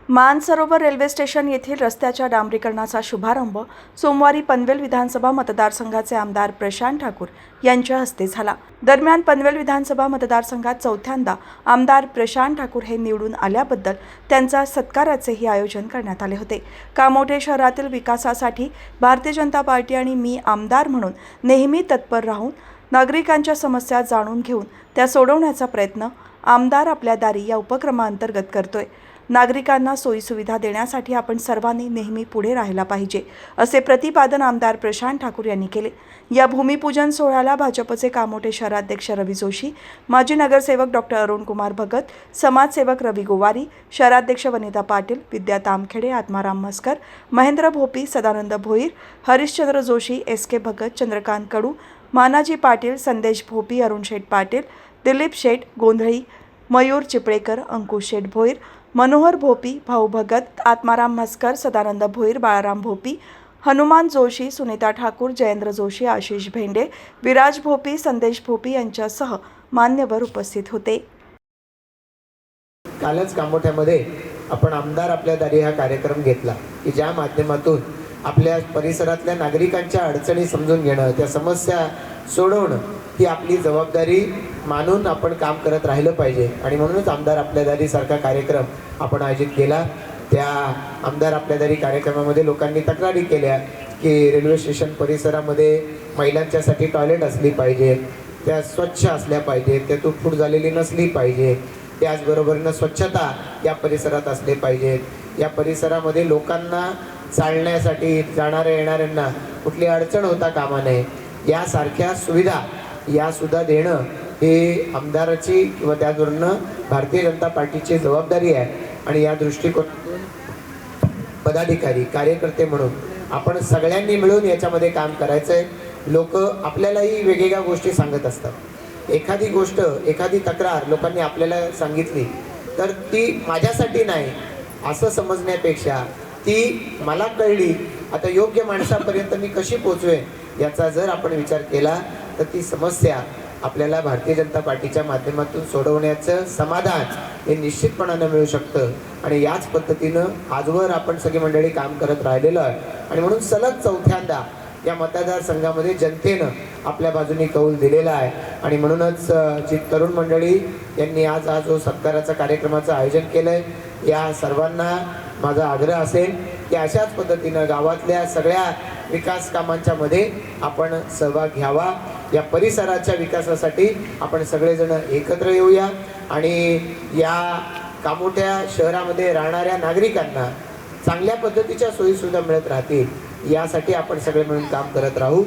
Mansarovar railway station येथील रस्त्याच्या डांबरीकरणाचा शुभारंभ सोमवारी पनवेल विधानसभा मतदारसंघाचे आमदार प्रशांत ठाकूर यांच्या हस्ते झाला। दरम्यान पनवेल विधानसभा मतदारसंघात चौथ्यांदा आमदार प्रशांत ठाकूर हे निवडून आल्याबद्दल त्यांचा सत्काराचेही आयोजन करण्यात आले होते। कामोठे शहरातील विकासासाठी भारतीय जनता पार्टी आणि मी आमदार म्हणून नेहमी तत्पर राहून नागरिकांच्या समस्या जाणून घेऊन त्या सोडवण्याचा प्रयत्न आमदार आपल्या दारी या उपक्रमांतर्गत करतोय। नागरिकांना सोयीसुविधा देण्यासाठी आपण सर्वांनी नेहमी पुढे राहायला पाहिजे, असे प्रतिपादन आमदार प्रशांत ठाकूर यांनी केले। या भूमिपूजन सोहळ्याला भाजपचे कामोठे शहराध्यक्ष रवी जोशी, माजी नगरसेवक डॉक्टर अरुण कुमार भगत, समाजसेवक रवी गोवारी, शहराध्यक्ष वनिता पाटील, विद्या तामखेडे, आत्माराम मस्कर, महेंद्र भोपी, सदानंद भोईर, हरिश्चंद्र जोशी, एस.के. भगत, चंद्रकांत कडू, मानाजी पाटील, संदेश भोपी, अरुण शेठ पाटील, दिलीप शेठ गोंधळी, मयूर चिपळेकर, अंकुश शेठ भोईर, मनोहर भोपी, भाऊ भगत, आत्माराम मस्कर, सदानंद भोईर, बाळाराम भोपी, हनुमान जोशी, सुनीता ठाकूर, जयेंद्र जोशी, आशिष भेंडे, विराज भोपी, संदेश भोपी यांच्यासह मान्यवर उपस्थित होते। कालच कामोठ्यामध्ये आपण आमदार आपल्या दारी हा कार्यक्रम घेतला की ज्या माध्यमातून आपल्या परिसरातल्या नागरिकांच्या अडचणी समजून घेणं, त्या समस्या सोडवणं ही आपली जबाबदारी मानून आपण काम करत राहिलं पाहिजे। आणि म्हणूनच आमदार आपल्या दारी सारखा कार्यक्रम आपण आयोजित केला। त्या आमदार आपल्या दारी कार्यक्रमामध्ये लोकांनी तक्रारी केल्या की रेल्वे स्टेशन परिसरामध्ये महिलांच्यासाठी टॉयलेट असली पाहिजे, त्या स्वच्छ असल्या पाहिजेत, त्या तुटफूट झालेली नसली पाहिजे, त्याचबरोबरीनं स्वच्छता या परिसरात असले पाहिजेत। या परिसरामध्ये लोकांना चालण्यासाठी जाणाऱ्या येणाऱ्यांना कुठली अडचण होता कामा नये, यासारख्या सुविधा यासुद्धा देणं हे आमदाराची किंवा त्याचबरोबर भारतीय जनता पार्टीची जबाबदारी आहे। आणि या दृष्टिकोनातून पदाधिकारी कार्यकर्ते म्हणून आपण सगळ्यांनी मिळून याच्यामध्ये काम करायचं आहे। लोक आपल्यालाही वेगवेगळ्या गोष्टी सांगत असतात। एखादी गोष्ट, एखादी तक्रार लोकांनी आपल्याला सांगितली तर ती माझ्यासाठी नाही असं समजण्यापेक्षा ती मला कळली, आता योग्य माणसापर्यंत मी कशी पोहोचवेन याचा जर आपण विचार केला तर ती समस्या आपल्याला भारतीय जनता पार्टीच्या माध्यमातून सोडवण्याचं समाधान हे निश्चितपणानं मिळू शकतं। आणि याच पद्धतीनं आजवर आपण सगळी मंडळी काम करत राहिलेलो आहे। आणि म्हणून सलग चौथ्यांदा या मतदारसंघामध्ये जनतेनं आपल्या बाजूने कौल दिलेला आहे। आणि म्हणूनच जी तरुण मंडळी यांनी आज हा जो सत्काराचा कार्यक्रमाचं आयोजन केलं आहे, या सर्वांना माझा आग्रह असेल की अशाच पद्धतीनं गावातल्या सगळ्या विकास कामांच्या मध्ये आपण सहभाग घ्यावा। या परिसराच्या विकासासाठी आपण सगळेजण एकत्र येऊया आणि या कामोठ्या शहरामध्ये राहणाऱ्या नागरिकांना चांगल्या पद्धतीच्या सोयीसुविधा मिळत राहतील यासाठी आपण सगळे मिळून काम करत राहू।